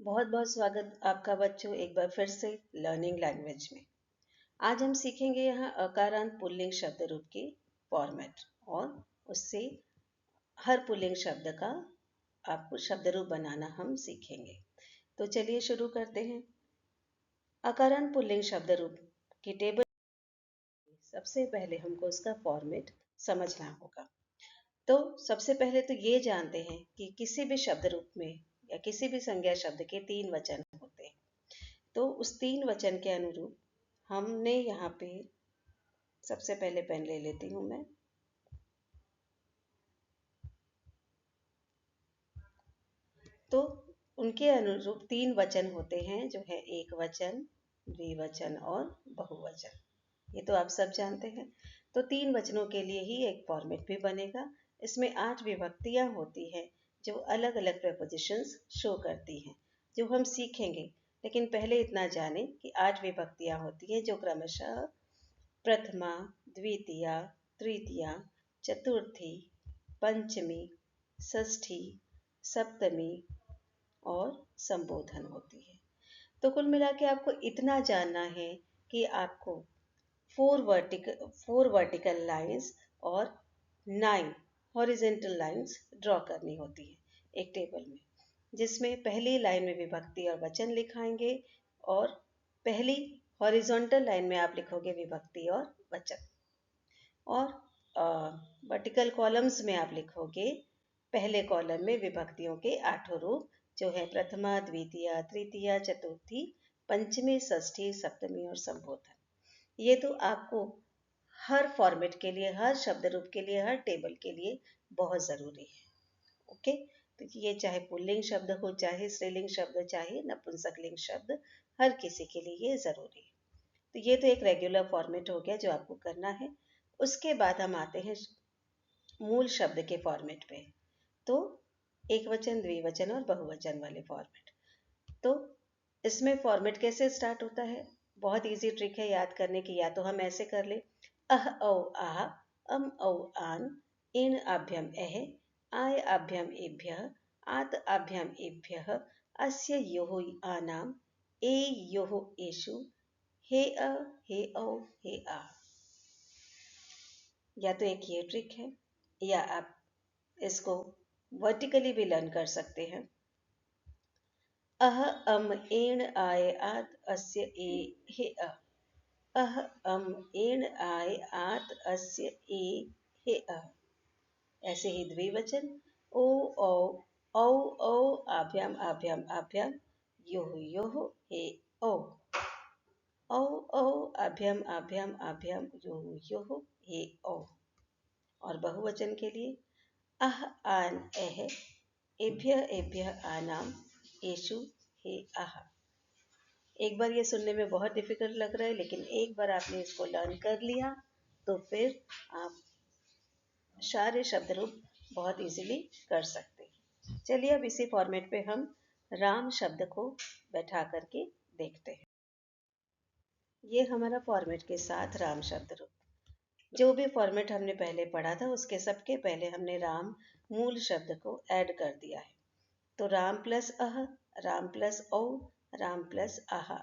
बहुत बहुत स्वागत आपका बच्चों एक बार फिर से लर्निंग लैंग्वेज में। आज हम सीखेंगे यहाँ अकारांत पुल्लिंग शब्द रूप के फॉर्मेट और उससे हर पुल्लिंग शब्द का आपको शब्द रूप बनाना हम सीखेंगे। तो चलिए शुरू करते हैं। अकारांत पुल्लिंग शब्द रूप की टेबल सबसे पहले हमको उसका फॉर्मेट समझना होगा। तो सबसे पहले तो ये जानते हैं कि किसी भी शब्द रूप में या किसी भी संज्ञा शब्द के 3 वचन होते हैं। तो उस 3 वचन के अनुरूप हमने यहाँ पे सबसे पहले पेन ले लेती हूँ मैं। तो उनके अनुरूप 3 वचन होते हैं जो है एक वचन, द्विवचन और बहुवचन। ये तो आप सब जानते हैं। तो 3 वचनों के लिए ही एक फॉर्मेट भी बनेगा। इसमें 8 विभक्तियां होती हैं जो अलग अलग प्रेपोजिशंस शो करती हैं, जो हम सीखेंगे। लेकिन पहले इतना जानें कि 8 विभक्तियां होती हैं जो क्रमशः प्रथमा, द्वितीया, तृतीया, चतुर्थी, पंचमी, षष्ठी, सप्तमी और संबोधन होती है। तो कुल मिला के आपको इतना जानना है कि आपको फोर वर्टिकल लाइंस और 9 हॉरिजेंटल लाइंस ड्रॉ करनी होती है एक टेबल में, जिसमें पहली लाइन में विभक्ति और वचन लिखाएंगे और पहली हॉरिजॉन्टल लाइन में आप लिखोगे विभक्ति और वचन, और वर्टिकल कॉलम्स में आप लिखोगे पहले कॉलम में विभक्तियों के 8 रूप जो है प्रथमा, द्वितीया, तृतीया, चतुर्थी, पंचमी, षष्ठी, सप्तमी और संबोधन। ये तो आपको हर फॉर्मेट के लिए, हर शब्द रूप के लिए, हर टेबल के लिए बहुत ज़रूरी है। ओके, तो ये चाहे पुल्लिंग शब्द हो, चाहे स्त्रीलिंग शब्द, चाहे नपुंसकलिंग शब्द, हर किसी के लिए ये ज़रूरी है। तो ये तो एक रेगुलर फॉर्मेट हो गया जो आपको करना है। उसके बाद हम आते हैं मूल शब्द के फॉर्मेट पे। तो एक वचन, द्विवचन और बहुवचन वाले फॉर्मेट। तो इसमें फॉर्मेट कैसे स्टार्ट होता है? बहुत इजी ट्रिक है याद करने की। या तो हम ऐसे कर ले, अह औ आह, अम औ आन, इन आभ्यम एह, आय आभ्यम एभ्यः, आत आभ्यम एभ्यः, अस्य योः आनाम, ए योः एषु, हे अ, हे औ, हे आ। या तो एक ये ट्रिक है, या आप इसको वर्टिकली भी लर्न कर सकते हैं। अह अम एण आय आत अस्य ए हे अ, अह अम एण आय आत अस्य ए हे अ। ऐसे ही द्विवचन, ओ औ औ औ आभ्याम आभ्याम आभ्याम, योः योः हे औ, औ औ आभ्याम आभ्याम आभ्याम, योः योः हे औ। और बहुवचन के लिए अह आन एह, एभ्यः एभ्यः आनाम, एषु हे आह। एक बार ये सुनने में बहुत डिफिकल्ट लग रहा है, लेकिन एक बार आपने इसको लर्न कर लिया तो फिर आप सारे शब्द रूप बहुत इजीली कर सकते हैं। चलिए अब इसी फॉर्मेट पे हम राम शब्द को बैठा करके देखते हैं। ये हमारा फॉर्मेट के साथ राम शब्द रूप। जो भी फॉर्मेट हमने पहले पढ़ा था उसके सबके पहले हमने राम मूल शब्द को ऐड कर दिया है। तो राम प्लस अह, राम प्लस औ, राम प्लस आहा।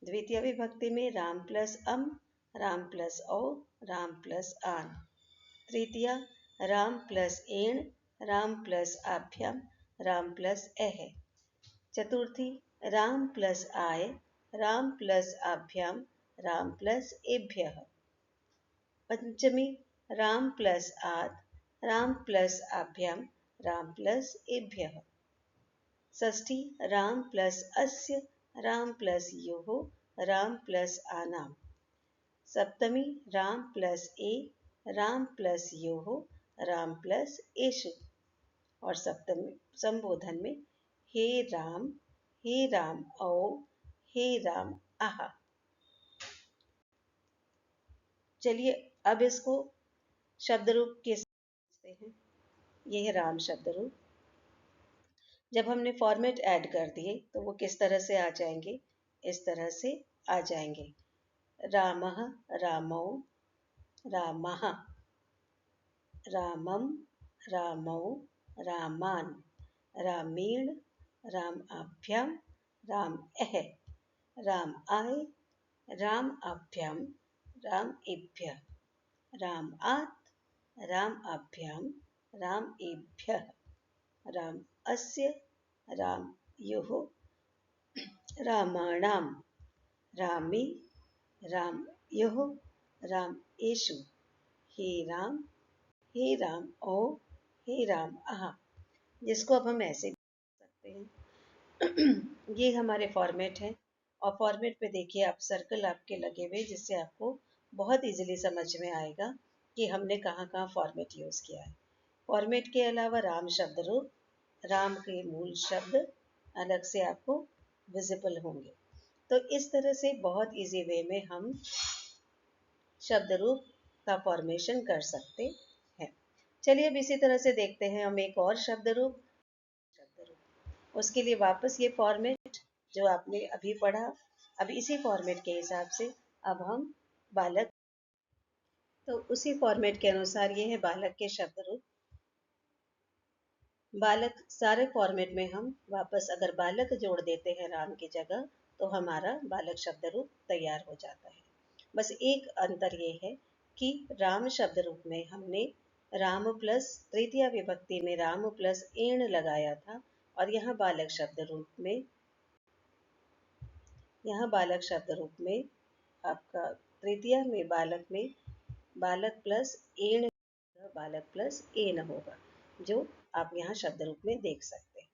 द्वितीय विभक्ति में राम प्लस अम, राम प्लस औ, राम प्लस आन। तृतीया राम प्लस एण, राम प्लस आभ्याम, राम प्लस एह। चतुर्थी राम प्लस आय, राम प्लस आभ्याम, राम प्लस एभ्यः। पंचमी राम प्लस आत, राम प्लस आभ्याम, राम प्लस एभ्यः। षष्ठी राम प्लस अस्य, राम प्लस योः, राम प्लस आनाम। सप्तमी राम प्लस ए, राम प्लस योः, राम प्लस एषु। और सप्तमी संबोधन में हे राम औ, हे राम आहा। चलिए अब इसको शब्द रूप के समझते हैं। यह है राम शब्द रूप। जब हमने फॉर्मेट ऐड कर दिए तो वो किस तरह से आ जाएंगे? इस तरह से आ जाएंगे। रामः, रामौ, रामः, रामं, रामौ, रामान्, रामेण, राम आभ्याम, राम एह, राम आय, राम आभ्याम, राम एभ्य, राम आत, राम आभ्याम, राम एभ्यः, राम अस्य, राम युः, रामाणाम, रामे, राम युः, राम एषु, हे राम ओ, हे राम आह, जिसको अब हम ऐसे भी सकते हैं। ये हमारे फॉर्मेट है और फॉर्मेट पे देखिए आप सर्कल आपके लगे हुए जिससे आपको बहुत इजीली समझ में आएगा कि हमने कहाँ कहाँ फॉर्मेट यूज़ किया है। फॉर्मेट के अलावा राम शब्द रूप, राम के मूल शब्द अलग से आपको विजिबल होंगे। तो इस तरह से बहुत इजी वे में हम शब्द रूप का फॉर्मेशन कर सकते हैं। चलिए अब इसी तरह से देखते हैं हम एक और शब्द रूप। उसके लिए वापस ये फॉर्मेट जो आपने अभी पढ़ा, अब इसी फॉर्मेट के हिसाब से अब हम बालक, तो उसी फॉर्मेट के अनुसार ये है बालक के शब्द रूप। बालक सारे फॉर्मेट में हम वापस अगर बालक जोड़ देते हैं राम की जगह तो हमारा बालक शब्द रूप तैयार हो जाता है। बस एक अंतर ये है कि राम शब्द रूप में हमने राम प्लस तृतीया विभक्ति में राम प्लस एण लगाया था और यहाँ बालक शब्द रूप में आपका तृतीया में बालक प्लस एण, बालक प्लस एन होगा, जो आप यहाँ शब्द रूप में देख सकते हैं।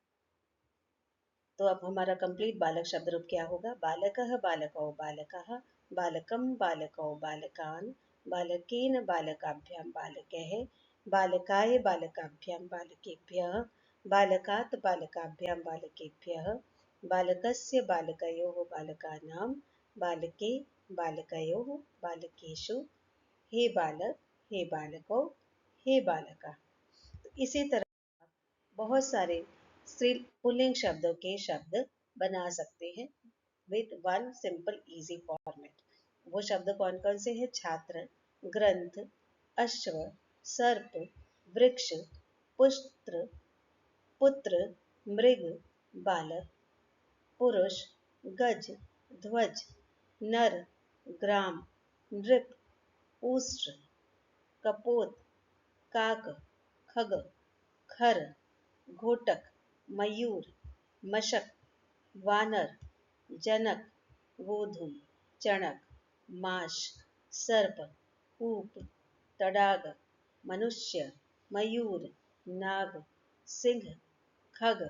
तो अब हमारा कंप्लीट बालक शब्द रूप क्या होगा? बालकः बालकौ बालकाः बालकं बालकौ बालकान् बालकेन बालकाभ्यां बालकैः बालकाय बालकाभ्यां बालकेभ्यः बालकात् बालकाभ्यां बालकेभ्यः बालकस्य बालकयोः बालकानां बालके बालकयोः बालकेषु हे बालक हे बालकौ हे बालका। इसी तरह बहुत सारे स्त्री पुल्लिंग शब्दों के शब्द बना सकते हैं with one simple easy format. वो शब्द कौन कौन से हैं? छात्र, ग्रंथ, अश्व, सर्प, वृक्ष, पुत्र, पुत्र, मृग, बालक, पुरुष, गज, ध्वज, नर, ग्राम, नृप, उष्ट्र, कपोत, काक, खग, खर, घोटक, मयूर, मशक, वानर, जनक, गोधूम, चणक, माश, सर्प, कूप, तड़ाग, मनुष्य, मयूर, नाग, सिंह, खग,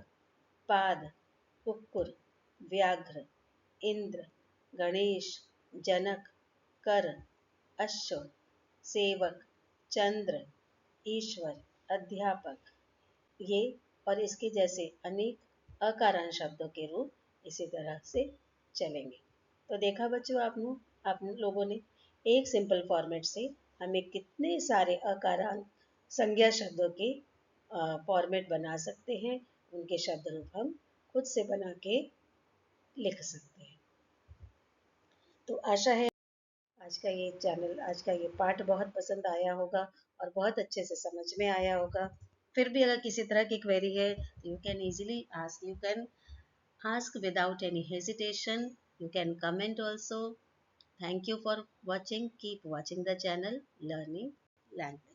पाद, कुक्कुर, व्याघ्र, इंद्र, गणेश, जनक, कर, अश्व, सेवक, चंद्र, ईश्वर, अध्यापक, ये और इसके जैसे अनेक अकारण शब्दों के रूप इसी तरह से चलेंगे। तो देखा बच्चों आप लोगों ने एक सिंपल फॉर्मेट से हमें कितने सारे अकारण संज्ञा शब्दों के फॉर्मेट बना सकते हैं, उनके शब्द रूप हम खुद से बना के लिख सकते हैं। तो आशा है आज का ये पाठ बहुत पसंद आया होगा और बहुत अच्छे से समझ में आया होगा। फिर भी अगर किसी तरह की क्वेरी है you can ask without any hesitation, you can comment also. Thank you for watching, keep watching the channel learning language.